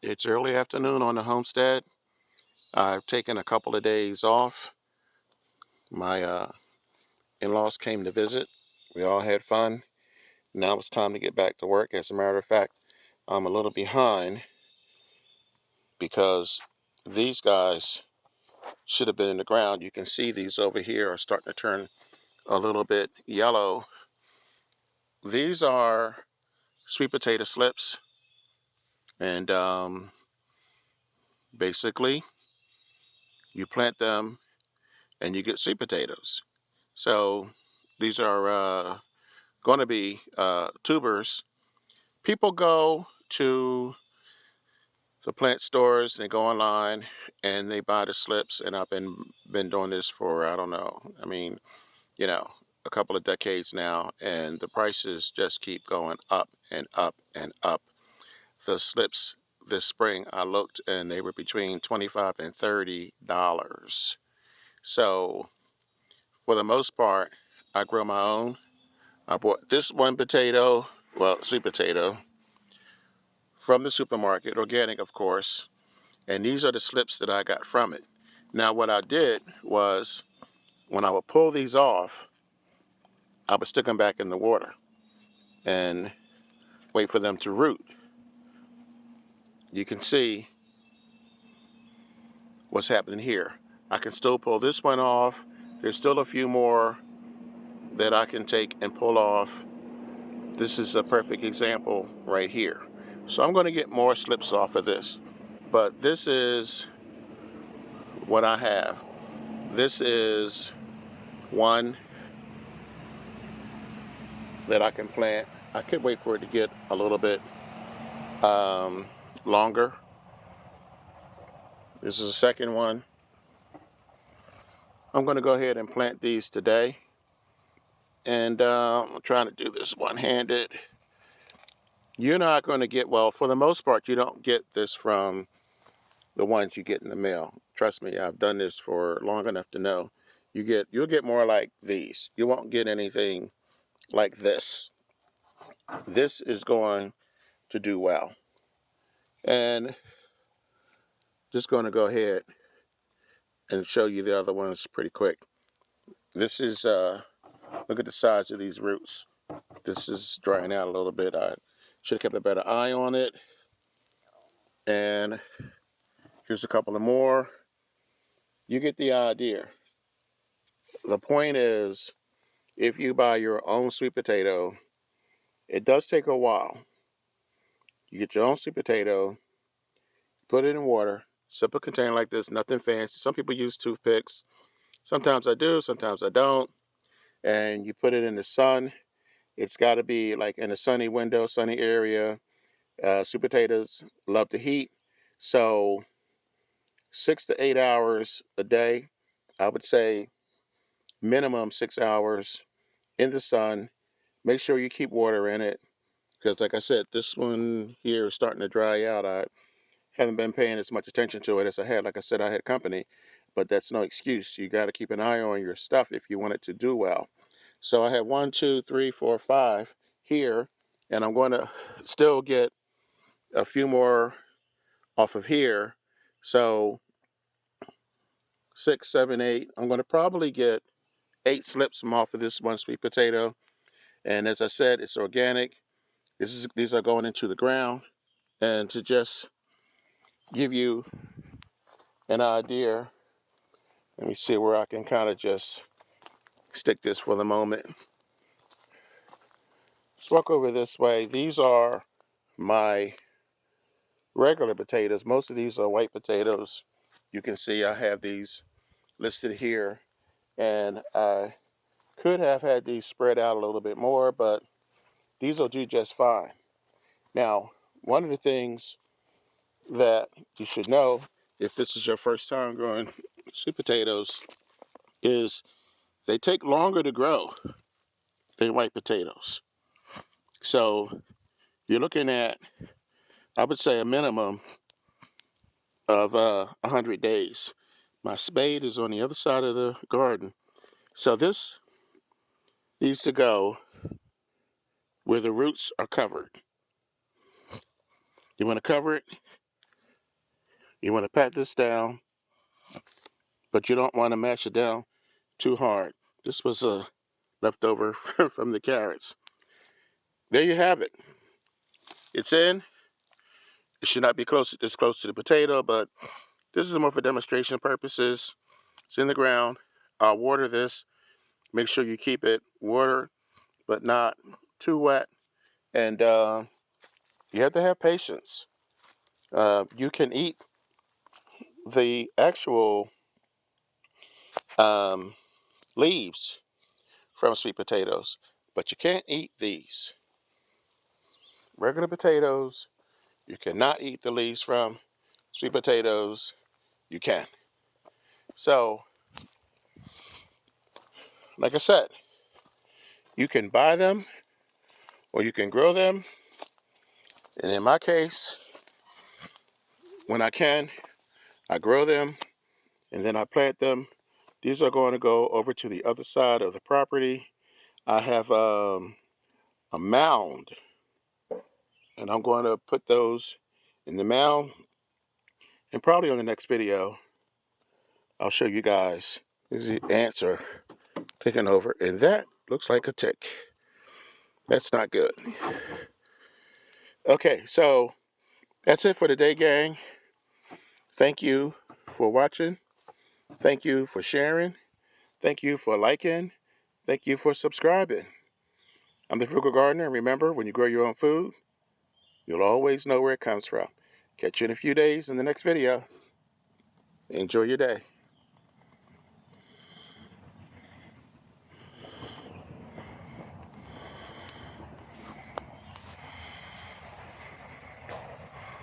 It's early afternoon on the homestead. I've taken a couple of days off. My in-laws came to visit. We all had fun. Now it's time to get back to work. As a matter of fact, I'm a little behind because these guys should have been in the ground. You can see these over here are starting to turn a little bit yellow. These are sweet potato slips, and basically you plant them and you get sweet potatoes. So these are going to be tubers. People go to the plant stores and they go online and they buy the slips. And I've been doing this for, I don't know, a couple of decades now, and the prices just keep going up and up and up. The slips this spring, I looked and they were between $25 and $30. So for the most part, I grow my own. I bought this one potato, well, sweet potato, from the supermarket, organic, of course, and these are the slips that I got from it. Now, what I did was, when I would pull these off, I would stick them back in the water and wait for them to root. You can see what's happening here. I can still pull this one off. There's still a few more that I can take and pull off. This is a perfect example right here. So I'm going to get more slips off of this. But this is what I have. This is one that I can plant. I could wait for it to get a little bit longer. This is the second one. I'm going to go ahead and plant these today. And I'm trying to do this one-handed. You're not going to get, well, for the most part, you don't get this from the ones you get in the mail. Trust me, I've done this for long enough to know. You'll get more like these. You won't get anything like this. This is going to do well. And just going to go ahead and show you the other ones pretty quick. This is, look at the size of these roots. This is drying out a little bit. I should have kept a better eye on it. And here's a couple of more. You get the idea. The point is, if you buy your own sweet potato, it does take a while. You get your own sweet potato, put it in water, simple container like this, nothing fancy. Some people use toothpicks. Sometimes I do, sometimes I don't. And you put it in the sun. It's got to be like in a sunny window, sunny area. Sweet potatoes love the heat. So 6 to 8 hours a day, I would say minimum 6 hours in the sun. Make sure you keep water in it because, like I said, this one here is starting to dry out. I haven't been paying as much attention to it as I had. Like I said, I had company, but that's no excuse. You got to keep an eye on your stuff if you want it to do well. So I have 1, 2, 3, 4, 5 here, and I'm going to still get a few more off of here. So 6, 7, 8. I'm going to probably get 8 slips from off of this one sweet potato. And as I said, it's organic. These are going into the ground. And to just give you an idea, let me see where I can kind of just stick this for the moment. Let's walk over this way. These are my regular potatoes. Most of these are white potatoes. You can see I have these listed here, and I could have had these spread out a little bit more, but these will do just fine. Now, one of the things that you should know if this is your first time growing sweet potatoes is they take longer to grow than white potatoes. So you're looking at, I would say, a minimum of 100 days. My spade is on the other side of the garden. So this needs to go where the roots are covered. You want to cover it You want to pat this down, but you don't want to mash it down too hard. This was a leftover from the carrots. There you have it. It's in. It should not be this close to the potato, but this is more for demonstration purposes. It's in the ground. I'll water this. Make sure you keep it watered, but not too wet. And you have to have patience. You can eat the actual leaves from sweet potatoes, but you can't eat these. Regular potatoes, you cannot eat the leaves from. Sweet potatoes, you can. So, like I said, you can buy them or you can grow them. And in my case, when I can, I grow them and then I plant them. These are going to go over to the other side of the property. I have a mound, and I'm going to put those in the mound. And probably on the next video, I'll show you guys. There's the answer taking over, and that looks like a tick. That's not good. Okay, so that's it for today, gang. Thank you for watching. Thank you for sharing. Thank you for liking. Thank you for subscribing. I'm the Frugal Gardener. Remember, when you grow your own food, you'll always know where it comes from. Catch you in a few days in the next video. Enjoy your day.